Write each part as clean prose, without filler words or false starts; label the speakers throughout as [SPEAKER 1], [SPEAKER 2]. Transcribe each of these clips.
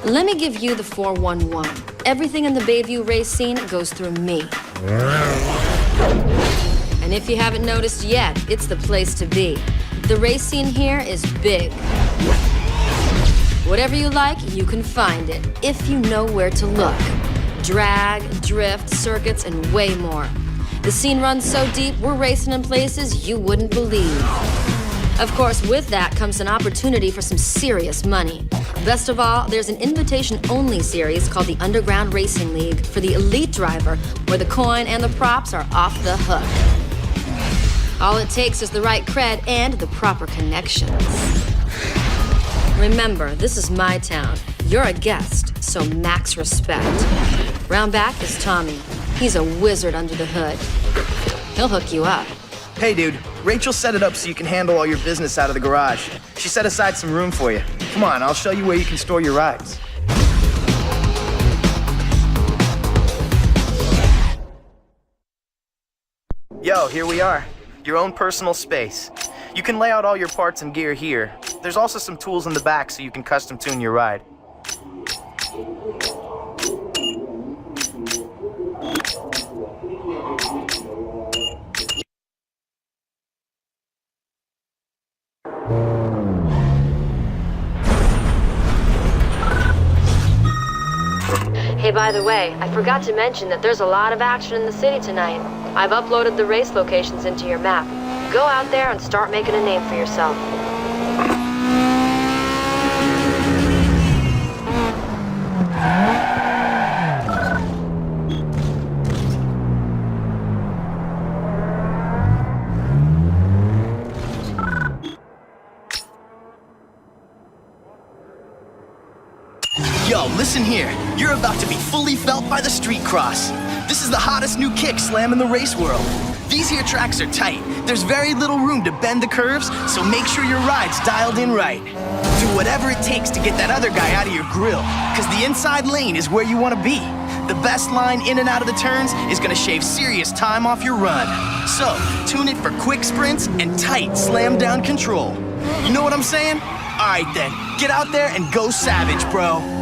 [SPEAKER 1] Let me give you the 411. Everything in the Bayview race scene goes through me. And if you haven't noticed yet, it's the place to be. The race scene here is big. Whatever you like, you can find it, if you know where to look. Drag, drift, circuits, and way more. The scene runs so deep, we're racing in places you wouldn't believe. Of course, with that comes an opportunity for some serious money. Best of all, there's an invitation-only series called the Underground Racing League for the elite driver, where the coin and the props are off the hook. All it takes is the right cred and the proper connections. Remember, this is my town. You're a guest, so max respect. Round back is Tommy. He's a wizard under the hood. He'll hook you up.
[SPEAKER 2] Hey, dude. Rachel set it up so you can handle all your business out of the garage. She set aside some room for you. Come on, I'll show you where you can store your rides. Yo, here we are. Your own personal space. You can lay out all your parts and gear here. There's also some tools in the back so you can custom tune your ride.
[SPEAKER 1] Hey, by the way, I forgot to mention that there's a lot of action in the city tonight. I've uploaded the race locations into your map. Go out there and start making a name for yourself.
[SPEAKER 2] Yo, listen here. You're about to be fully felt by the street cross. This is the hottest new kick slam in the race world. These here tracks are tight. There's very little room to bend the curves, so make sure your ride's dialed in right. Do whatever it takes to get that other guy out of your grill, because the inside lane is where you want to be. The best line in and out of the turns is going to shave serious time off your run. So, tune it for quick sprints and tight slam down control. You know what I'm saying? All right then, get out there and go savage, bro.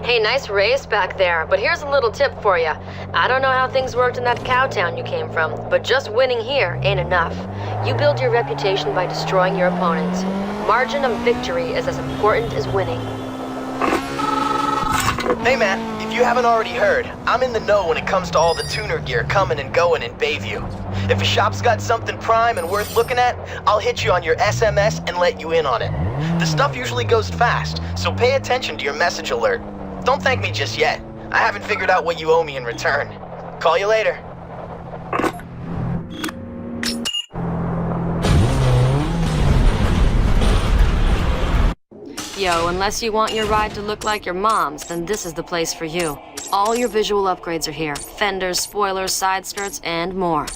[SPEAKER 1] Hey, nice race back there, but here's a little tip for you. I don't know how things worked in that cow town you came from, but just winning here ain't enough. You build your reputation by destroying your opponents. Margin of victory is as important as winning.
[SPEAKER 2] Hey man, if you haven't already heard, I'm in the know when it comes to all the tuner gear coming and going in Bayview. If a shop's got something prime and worth looking at, I'll hit you on your SMS and let you in on it. The stuff usually goes fast, so pay attention to your message alert. Don't thank me just yet. I haven't figured out what you owe me in return. Call you later.
[SPEAKER 1] Yo, unless you want your ride to look like your mom's, then this is the place for you. All your visual upgrades are here. Fenders, spoilers, side skirts, and more.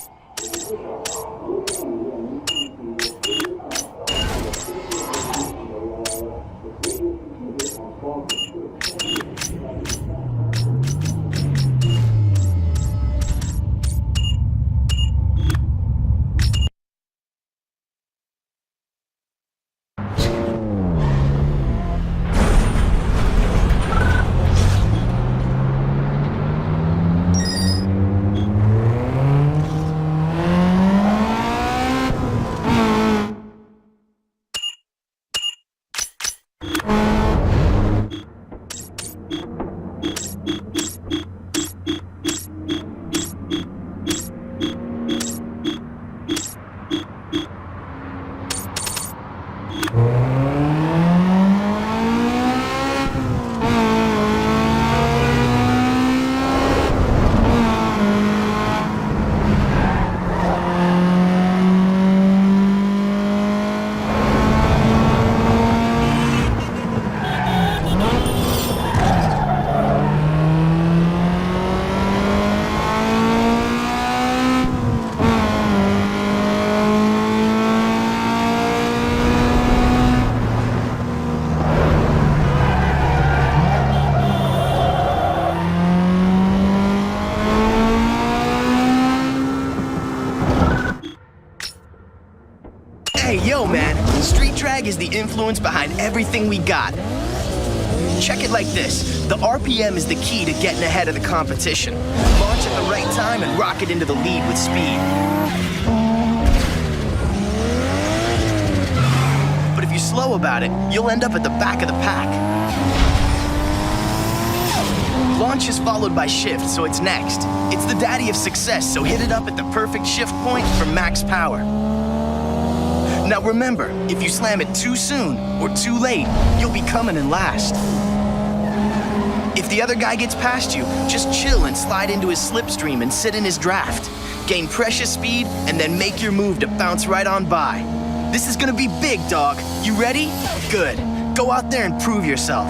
[SPEAKER 2] drag is the influence behind everything we got. Check it like this. The RPM is the key to getting ahead of the competition. Launch at the right time and rocket into the lead with speed. But if you're slow about it, you'll end up at the back of the pack. Launch is followed by shift, so it's next. It's the daddy of success, so hit it up at the perfect shift point for max power. Now remember, if you slam it too soon or too late, you'll be coming in last. If the other guy gets past you, just chill and slide into his slipstream and sit in his draft. Gain precious speed and then make your move to bounce right on by. This is gonna be big, dog. You ready? Good. Go out there and prove yourself.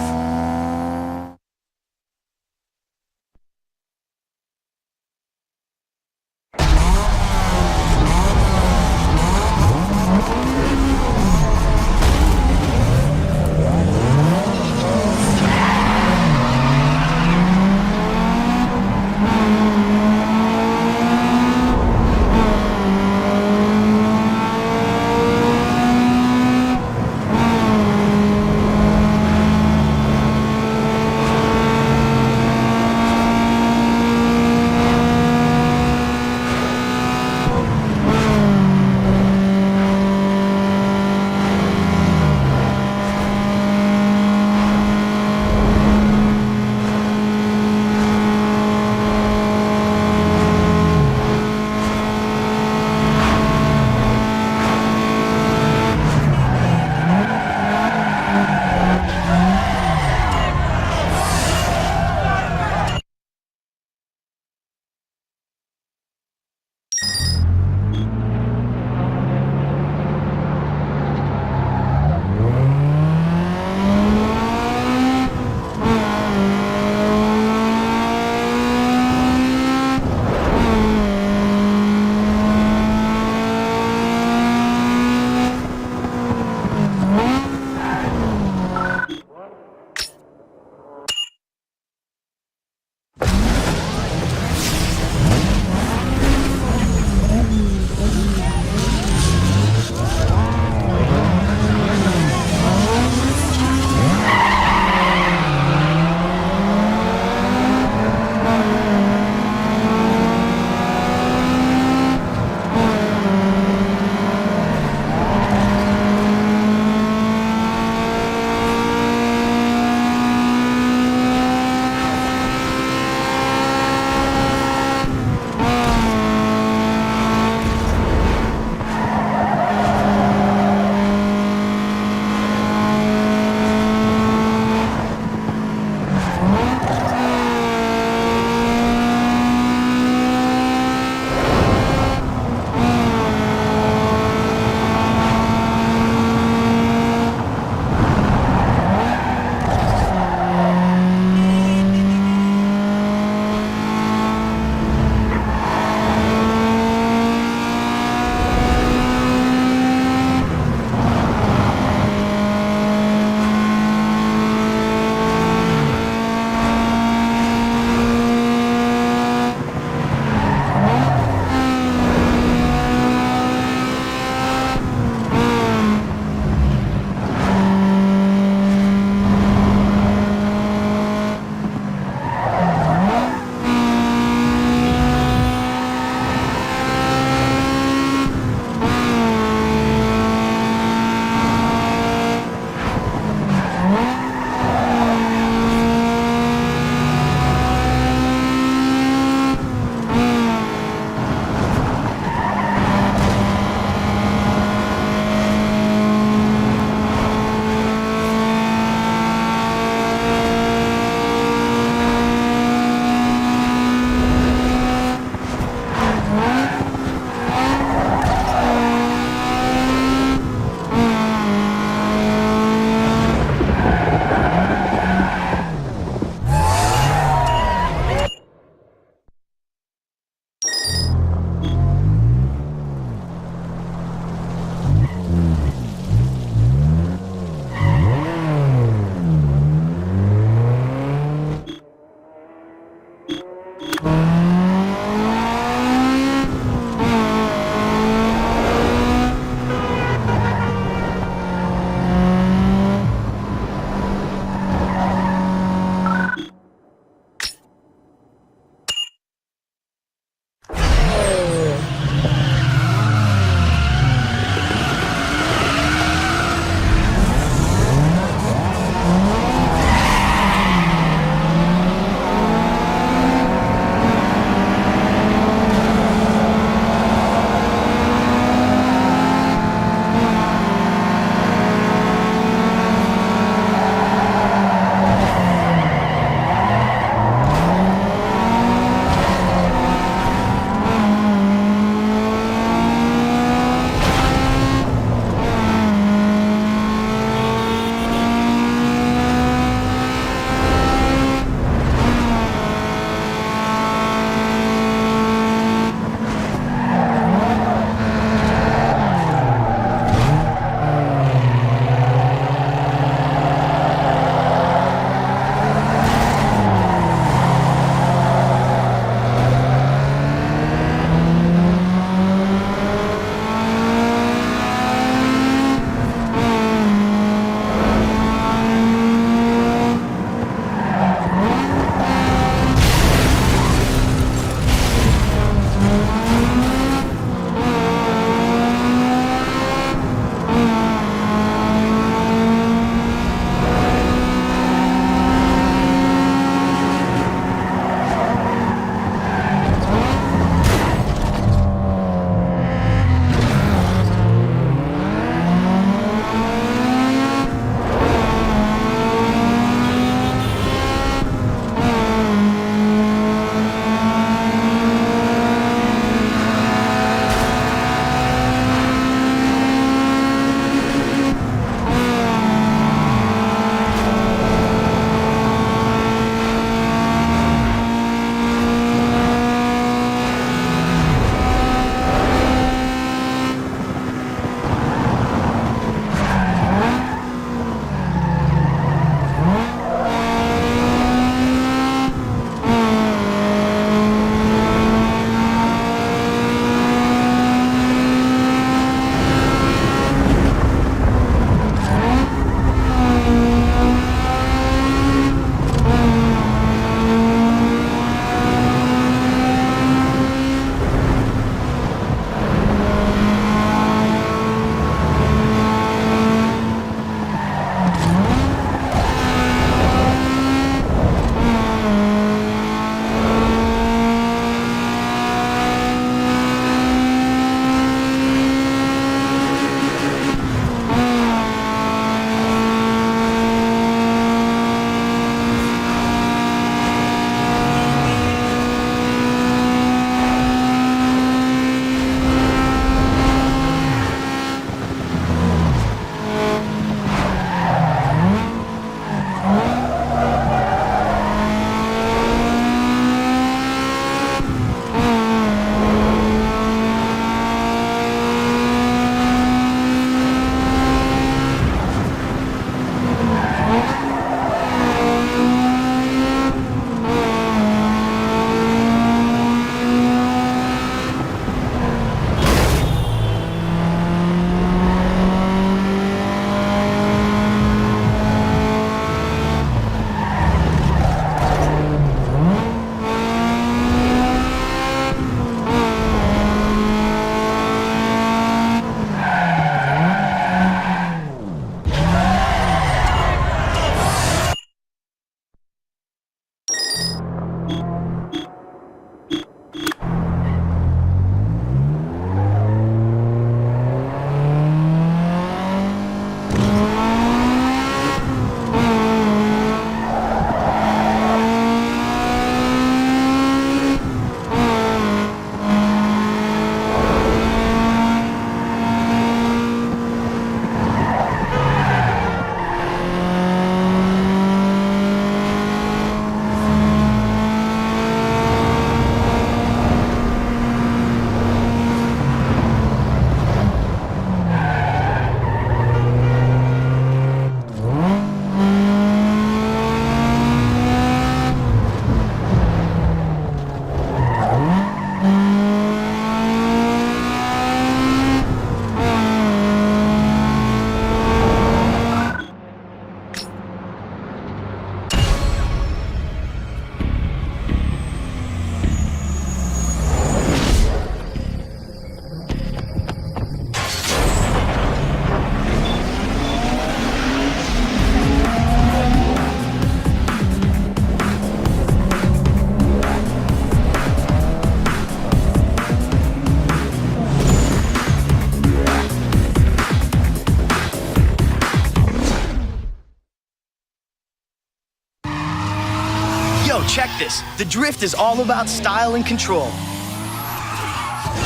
[SPEAKER 2] guys. The drift is all about style and control.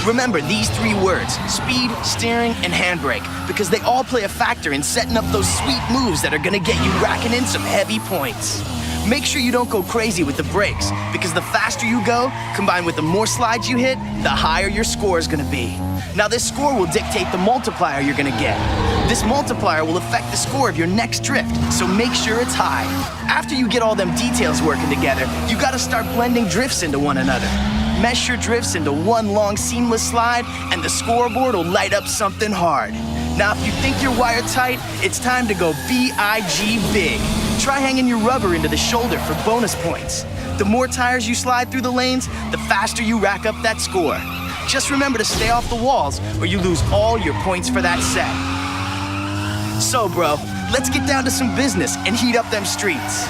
[SPEAKER 2] Remember these 3 words: speed, steering, and handbrake, because they all play a factor in setting up those sweet moves that are gonna get you racking in some heavy points. Make sure you don't go crazy with the brakes, because the faster you go, combined with the more slides you hit, the higher your score is gonna be. Now this score will dictate the multiplier you're gonna get. This multiplier will affect the score of your next drift, so make sure it's high. After you get all them details working together, you gotta start blending drifts into one another. Mesh your drifts into one long seamless slide, and the scoreboard will light up something hard. Now if you think you're wired tight, it's time to go B-I-G big. Try hanging your rubber into the shoulder for bonus points. The more tires you slide through the lanes, the faster you rack up that score. Just remember to stay off the walls, or you lose all your points for that set. So bro, let's get down to some business and heat up them streets.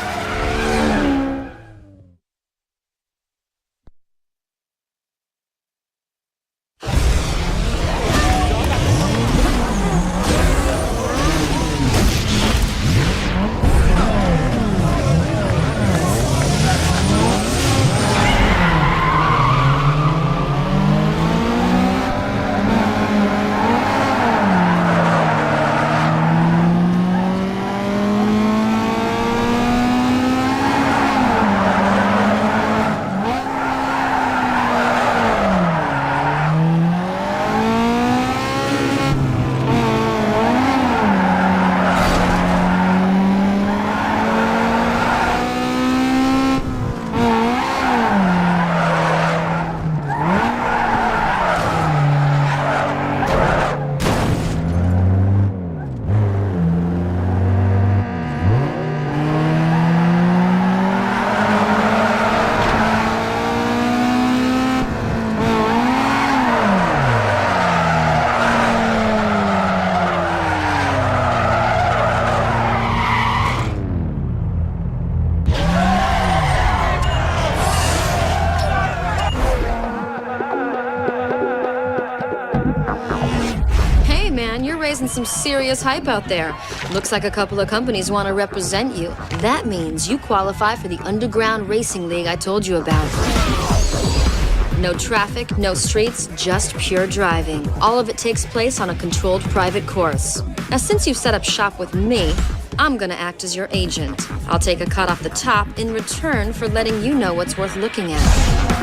[SPEAKER 1] Some serious hype out there. Looks like a couple of companies want to represent you. That means you qualify for the underground racing league I told you about. No traffic, no streets, just pure driving. All of it takes place on a controlled private course. Now, since you've set up shop with me, I'm gonna act as your agent. I'll take a cut off the top in return for letting you know what's worth looking at.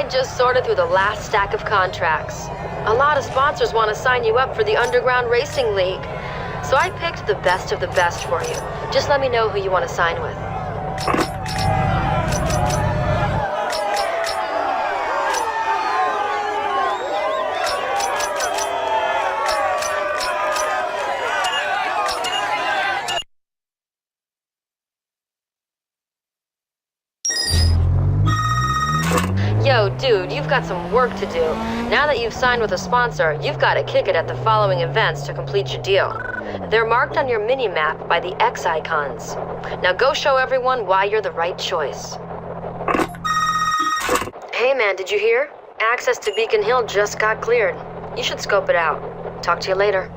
[SPEAKER 1] I just sorted through the last stack of contracts. A lot of sponsors want to sign you up for the Underground Racing League. So I picked the best of the best for you. Just let me know who you want to sign with. Yo, dude, you've got some work to do. Now that you've signed with a sponsor, you've got to kick it at the following events to complete your deal. They're marked on your mini-map by the X icons. Now go show everyone why you're the right choice. Hey man, did you hear? Access to Beacon Hill just got cleared. You should scope it out. Talk to you later.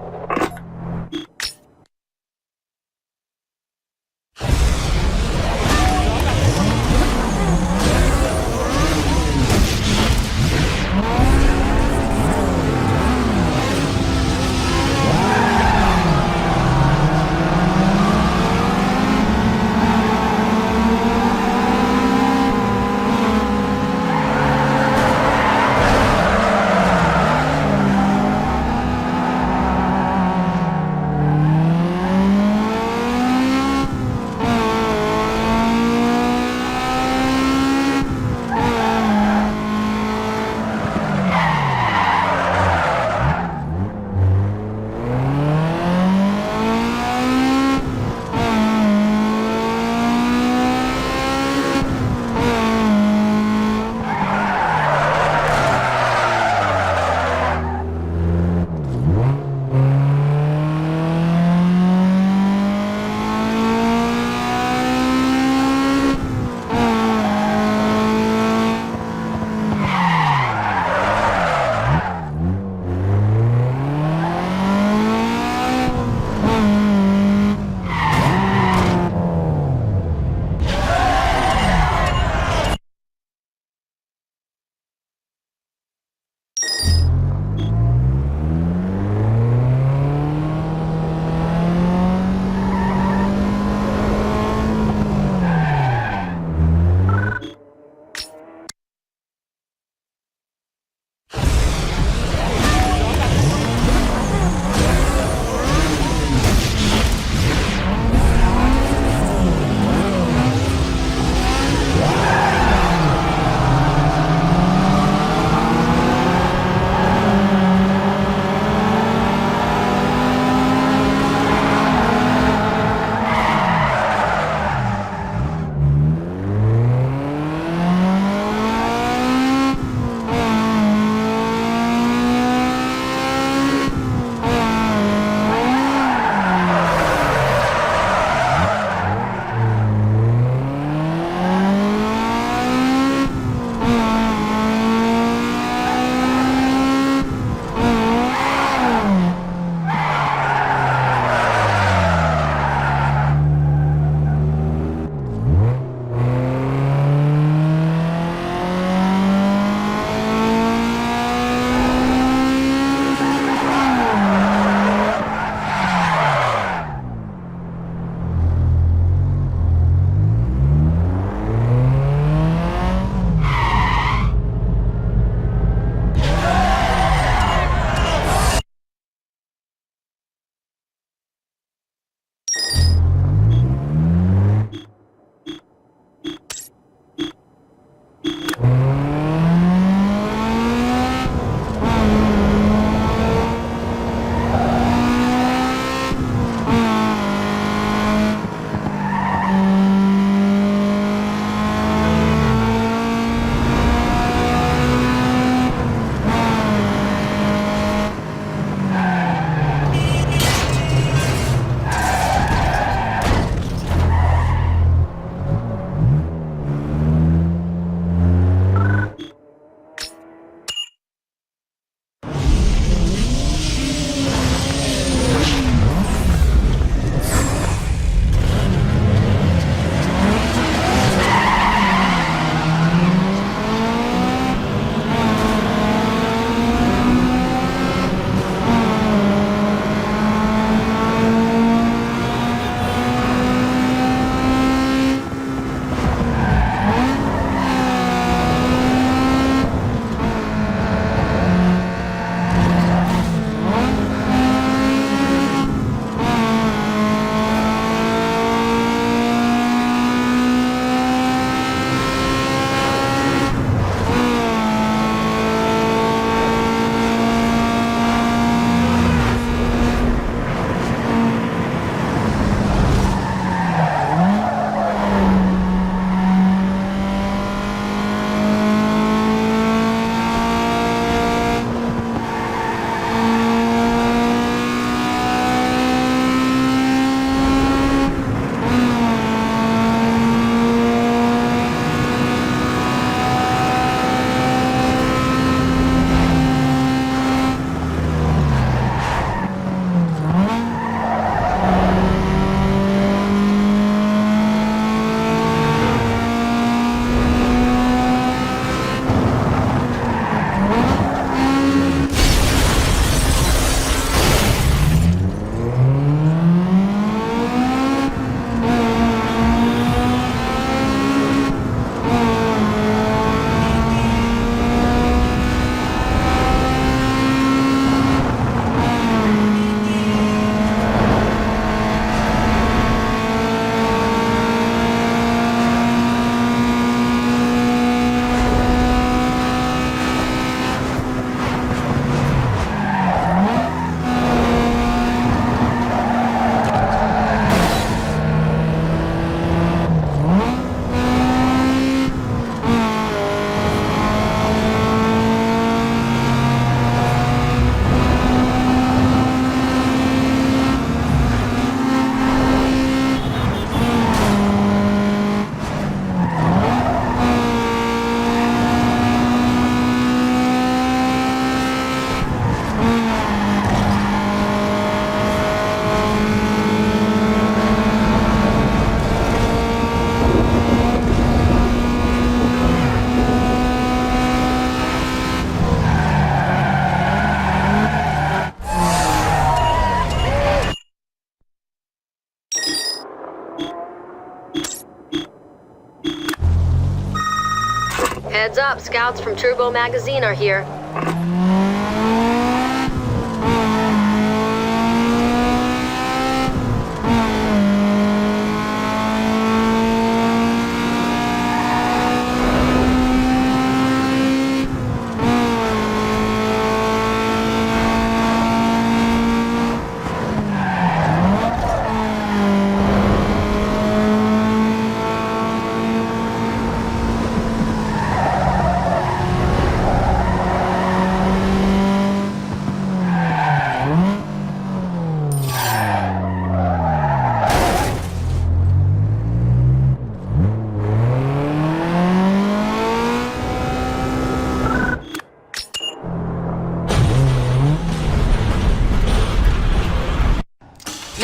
[SPEAKER 1] up, scouts from Turbo Magazine are here.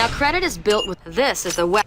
[SPEAKER 1] Now, credit is built with this as the web.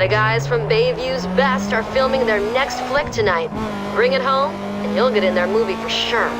[SPEAKER 1] The guys from Bayview's Best are filming their next flick tonight. Bring it home, and you'll get in their movie for sure.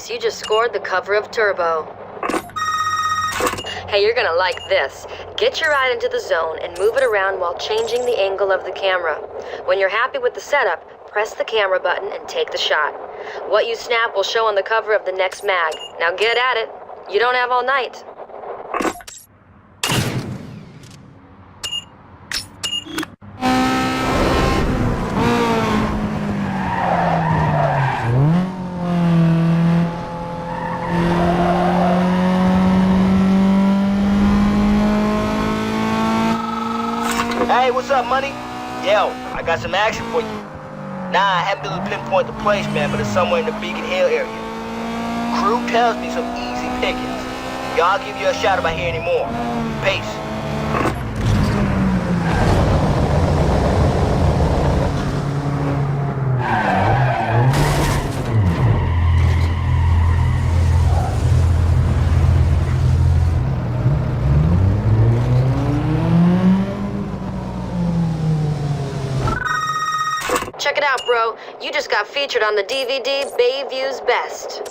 [SPEAKER 1] You just scored the cover of Turbo. Hey, you're gonna like this. Get your ride into the zone and move it around while changing the angle of the camera. When you're happy with the setup, press the camera button and take the shot. What you snap will show on the cover of the next mag. Now get at it. You don't have all night.
[SPEAKER 3] Hey, what's up, money? Yo, I got some action for you. Nah, I haven't been able to pinpoint the place, man, but it's somewhere in the Beacon Hill area. Crew tells me some easy pickings. Y'all give you a shout if I hear any more. Peace.
[SPEAKER 1] Check it out, bro. You just got featured on the DVD Bayview's Best.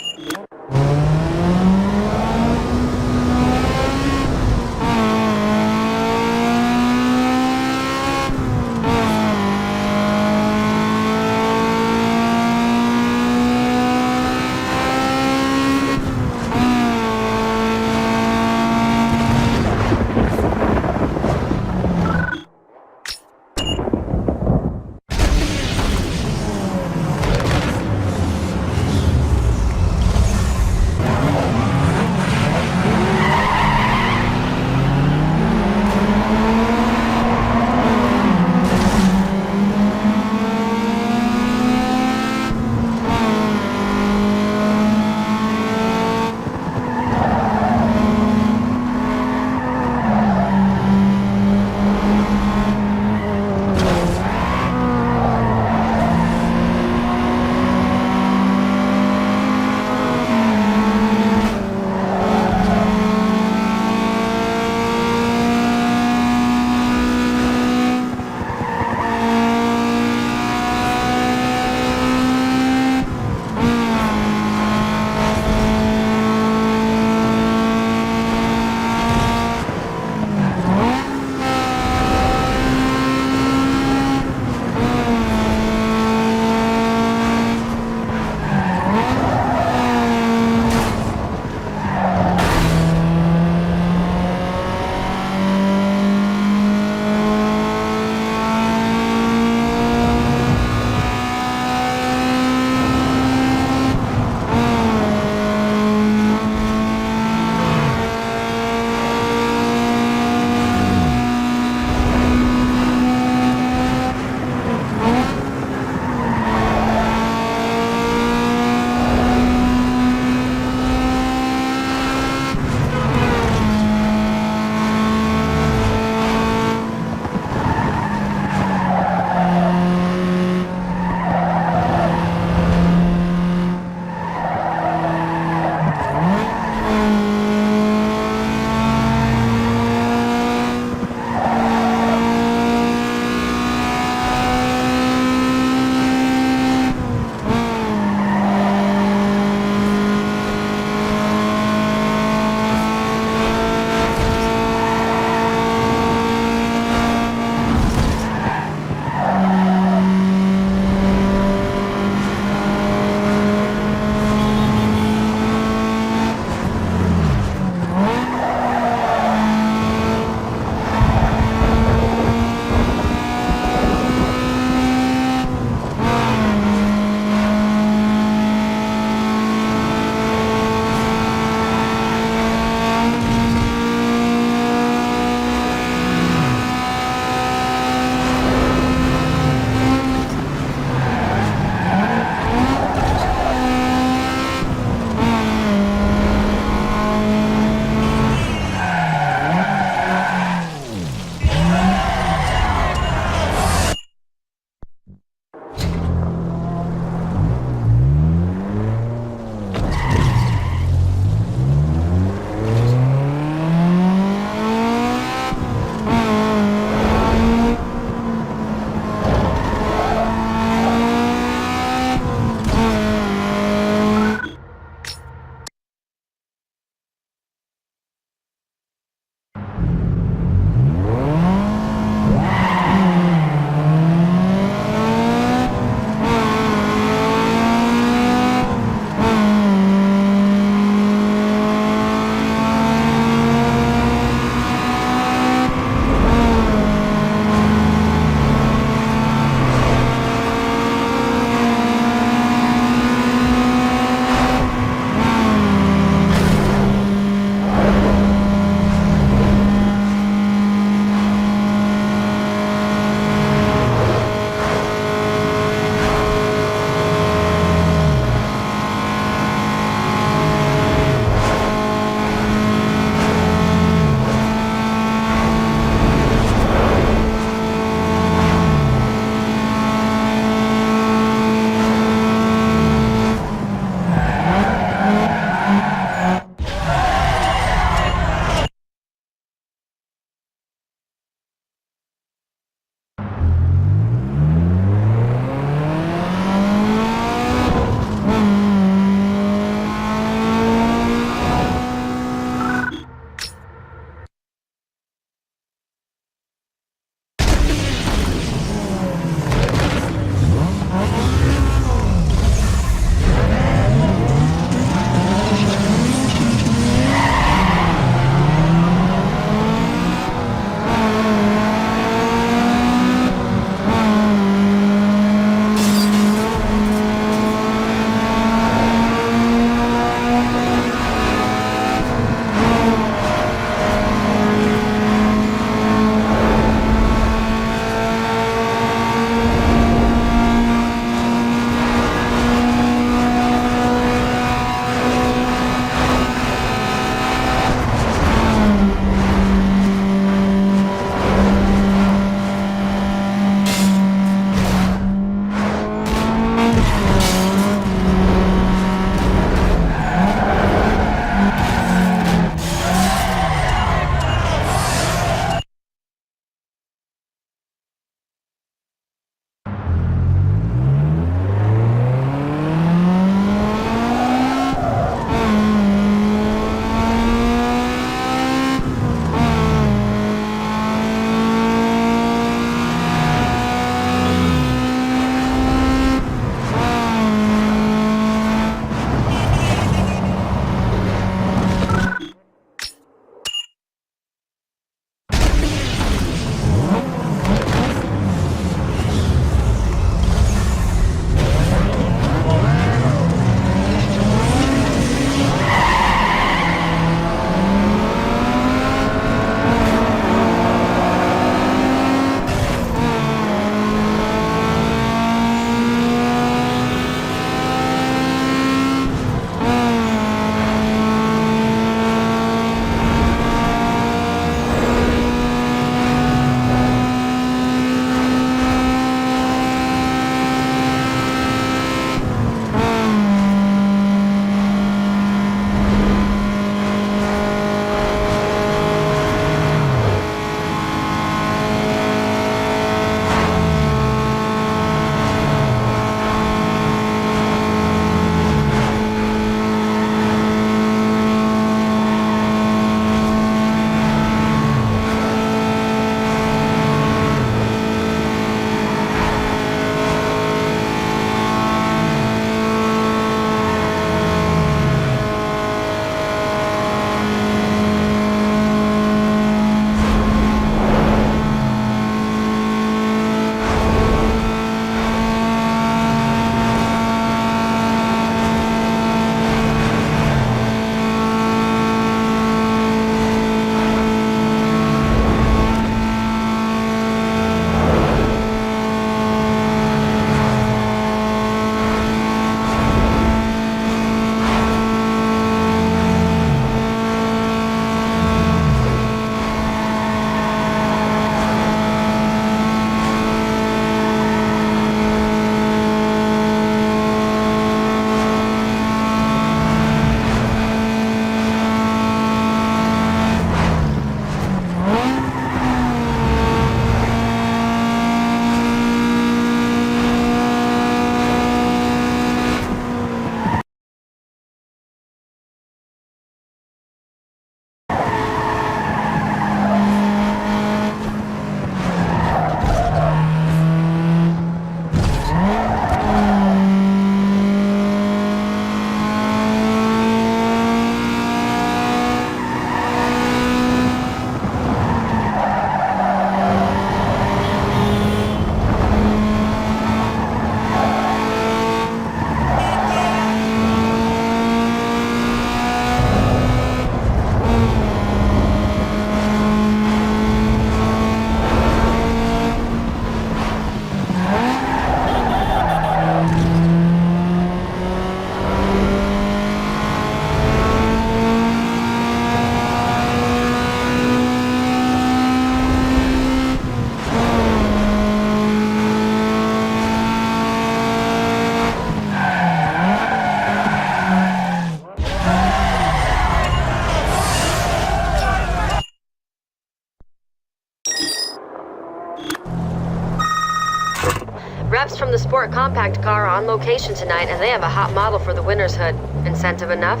[SPEAKER 1] Reps from the Sport Compact car are on location tonight, and they have a hot model for the winner's hood. Incentive enough?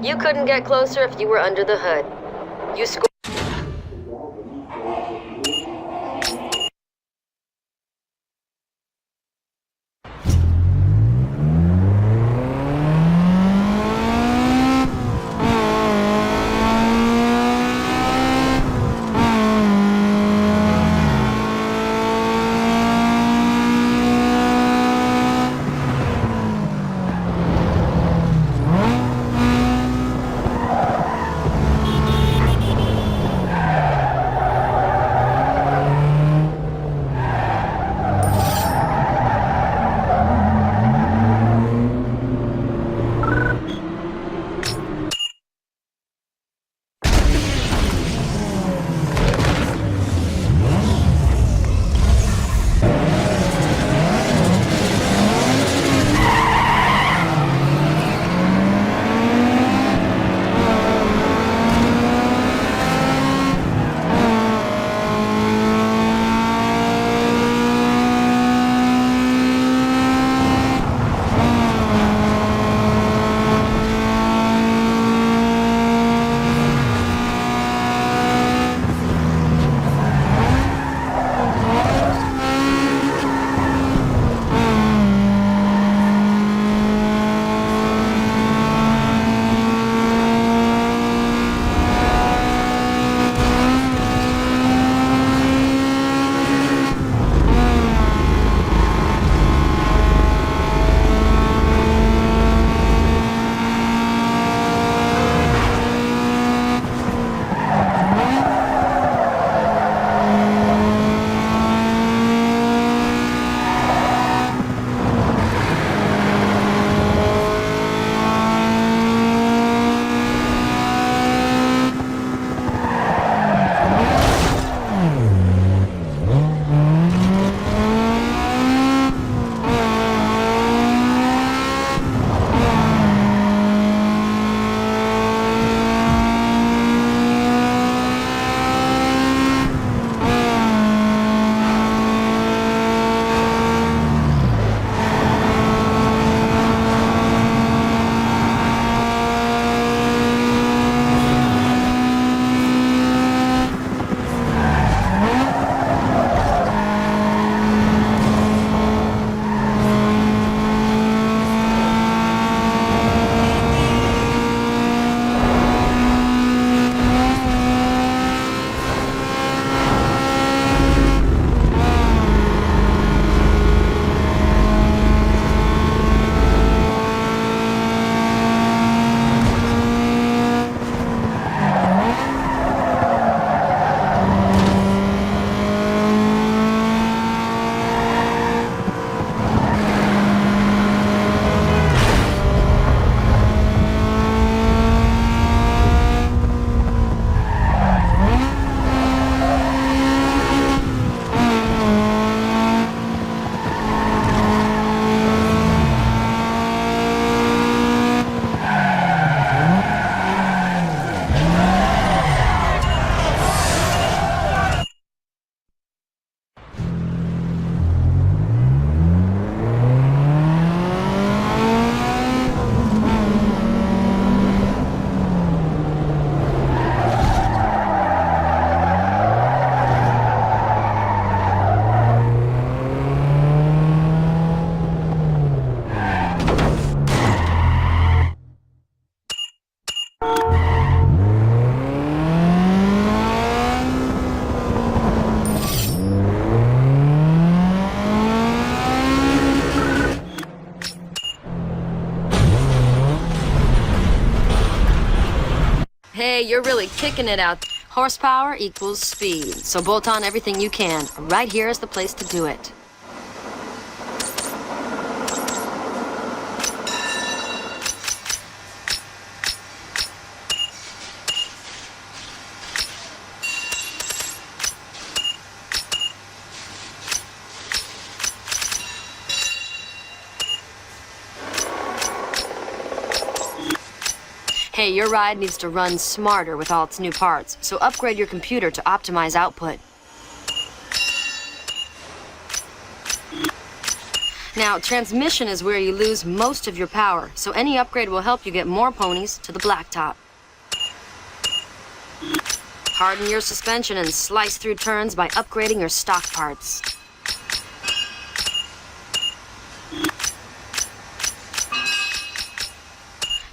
[SPEAKER 1] You couldn't get closer if you were under the hood. You scored. you're really kicking it out. Horsepower equals speed, so bolt on everything you can. Right here is the place to do it. Hey, your ride needs to run smarter with all its new parts, so upgrade your computer to optimize output. Now, transmission is where you lose most of your power, so any upgrade will help you get more ponies to the blacktop. Harden your suspension and slice through turns by upgrading your stock parts.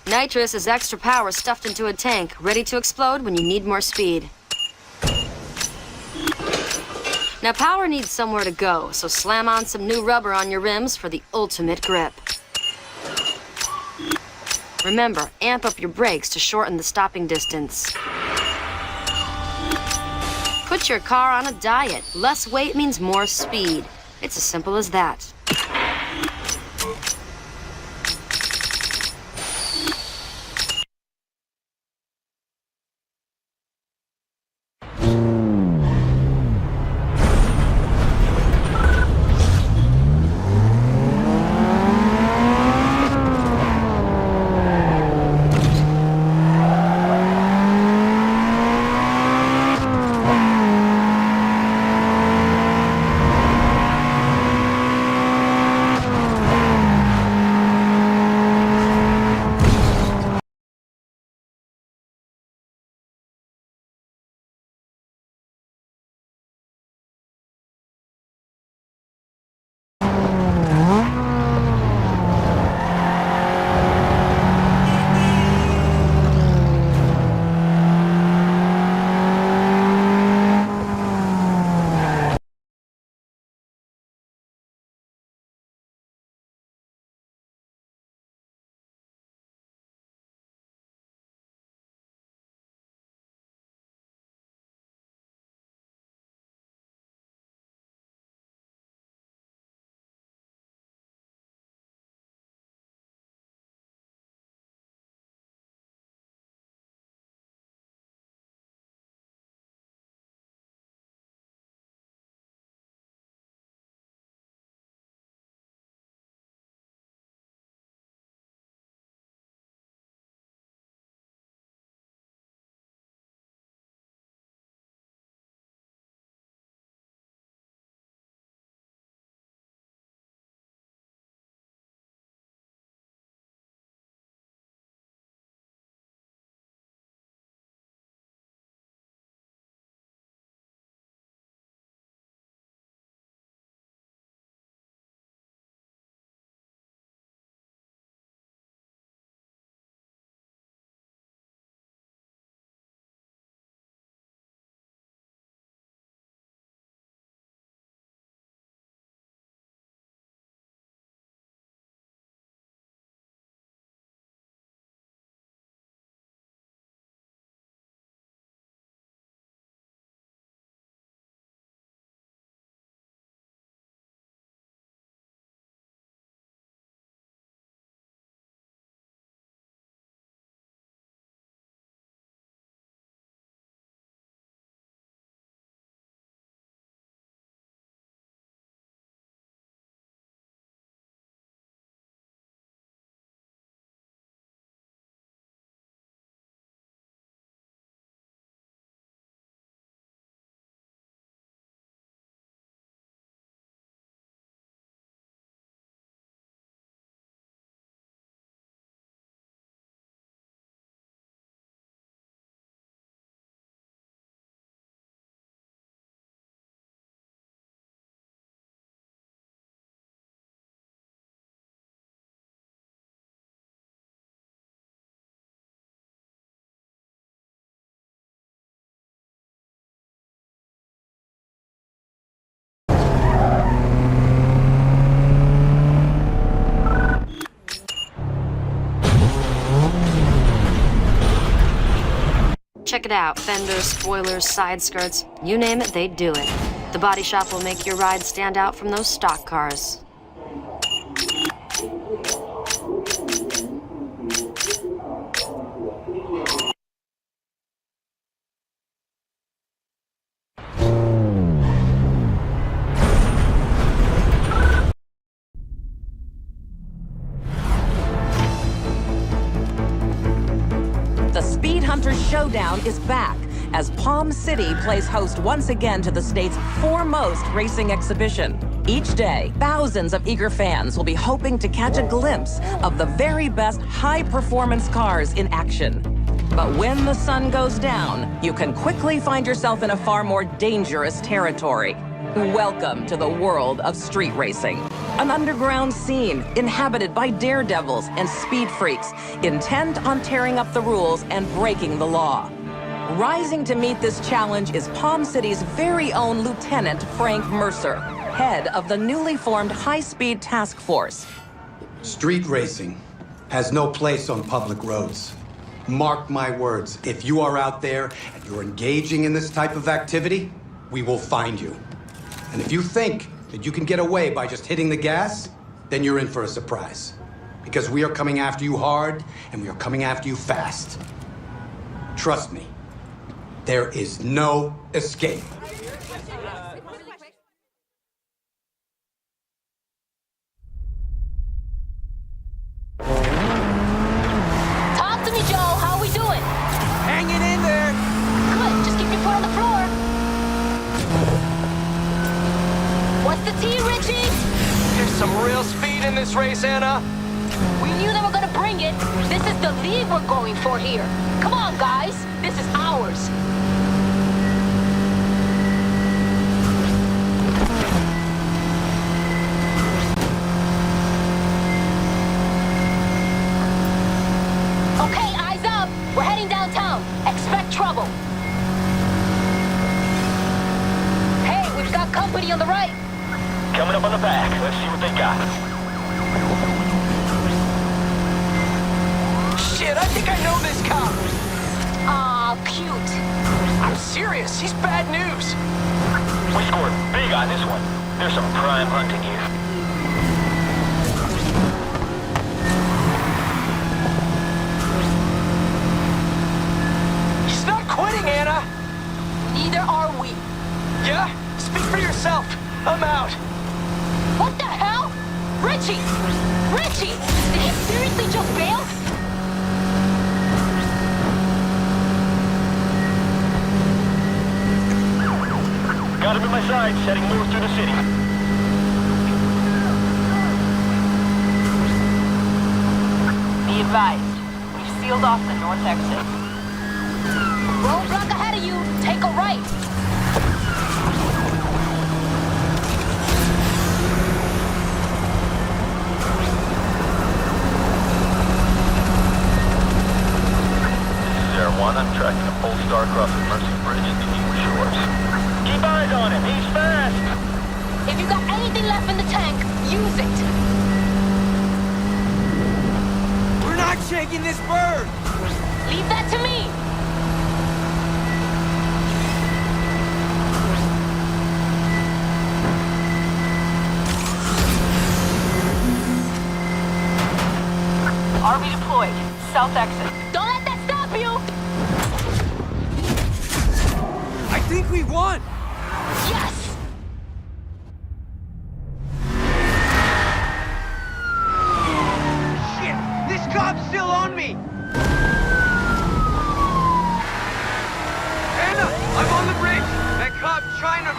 [SPEAKER 1] Nitrous is extra power stuffed into a tank, ready to explode when you need more speed. Now power needs somewhere to go, so slam on some new rubber on your rims for the ultimate grip. Remember, amp up your brakes to shorten the stopping distance. Put your car on a diet. Less weight means more speed. It's as simple as that. Check it out. Fenders, spoilers, side skirts. You name it, they do it. The body shop will make your ride stand out from those stock cars.
[SPEAKER 4] The Speed Hunters Showdown is back as Palm City plays host once again to the state's foremost racing exhibition. Each day, thousands of eager fans will be hoping to catch a glimpse of the very best high-performance cars in action. But when the sun goes down, you can quickly find yourself in a far more dangerous territory. Welcome to the world of street racing. An underground scene inhabited by daredevils and speed freaks intent on tearing up the rules and breaking the law. Rising to meet this challenge is Palm City's very own Lieutenant Frank Mercer, head of the newly formed high-speed task force.
[SPEAKER 5] Street racing has no place on public roads. Mark my words, if you are out there and you're engaging in this type of activity, we will find you. And if you think that you can get away by just hitting the gas, then you're in for a surprise. Because we are coming after you hard, and we are coming after you fast. Trust me, there is no escape.
[SPEAKER 6] Talk to me, Joe. How we doing?
[SPEAKER 3] Hanging in there.
[SPEAKER 6] Good. Just keep your foot on the floor. What's the tea, Richie?
[SPEAKER 3] There's some real speed in this race, Anna.
[SPEAKER 6] We knew they were gonna bring it. This is the lead we're going for here. Come on, guys. This is ours. Okay, eyes up. We're heading downtown. Expect trouble. Hey, we've got company on the right.
[SPEAKER 3] Coming up on the back. Let's see what they got. Shit, I think I know this cop.
[SPEAKER 6] Aw, cute.
[SPEAKER 3] I'm serious. He's bad news.
[SPEAKER 7] We scored big on this one. There's some prime hunting here.
[SPEAKER 3] He's not quitting, Anna.
[SPEAKER 6] Neither are we.
[SPEAKER 3] Yeah? Speak for yourself. I'm out.
[SPEAKER 6] What the hell? Richie! Richie! Did he seriously just bail?
[SPEAKER 7] Got him in my sights, heading north through the city.
[SPEAKER 6] Be advised. We've sealed off the north exit. Roadblock ahead of you. Take a right.
[SPEAKER 7] I'm tracking a pole star crossing Mercy Bridge into New Shores. Keep eyes on him, he's fast!
[SPEAKER 6] If you got anything left in the tank, use it.
[SPEAKER 3] We're not shaking this bird.
[SPEAKER 6] Leave that to me. RV deployed. South exit. Don't let that stop you!
[SPEAKER 3] I think we won.
[SPEAKER 6] Yes!
[SPEAKER 3] Shit, this cop's still on me. Anna, I'm on the bridge. That cop trying to...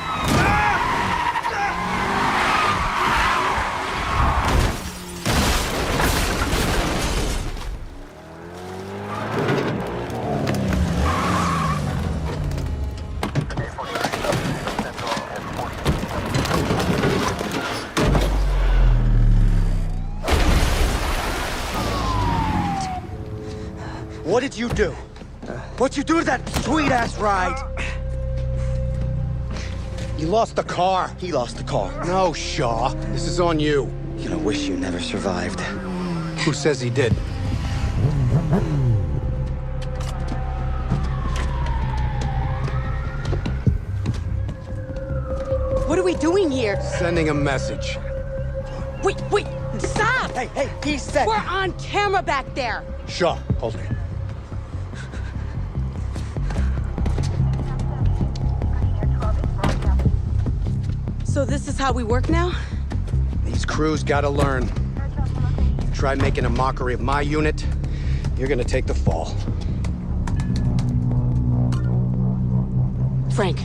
[SPEAKER 8] What did you do? What'd you do to that sweet-ass ride? You lost the car. He lost the car.
[SPEAKER 5] No, Shaw. This is on you.
[SPEAKER 8] You're gonna wish you never survived.
[SPEAKER 5] Who says he did?
[SPEAKER 9] What are we doing here?
[SPEAKER 5] Sending a message.
[SPEAKER 9] Wait, stop!
[SPEAKER 8] Hey, he said...
[SPEAKER 9] We're on camera back there.
[SPEAKER 5] Sure, hold it.
[SPEAKER 9] So this is how we work now?
[SPEAKER 5] These crews gotta learn. You try making a mockery of my unit, you're gonna take the fall.
[SPEAKER 9] Frank,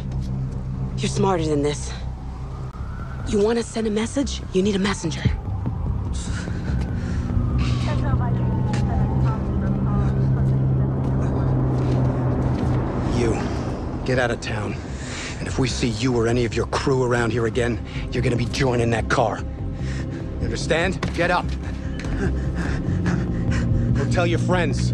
[SPEAKER 9] you're smarter than this. You want to send a message? You need a messenger.
[SPEAKER 5] You, get out of town. And if we see you or any of your crew around here again, you're gonna be joining that car. You understand? Get up. Go tell your friends.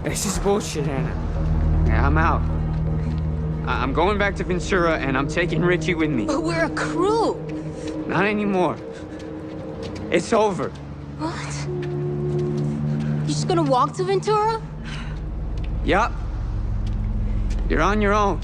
[SPEAKER 10] This is bullshit, Anna. Yeah, I'm out. I'm going back to Ventura, and I'm taking Richie with me.
[SPEAKER 9] But we're a crew.
[SPEAKER 10] Not anymore. It's over.
[SPEAKER 6] What? You just gonna walk to Ventura?
[SPEAKER 10] Yup. You're on your own.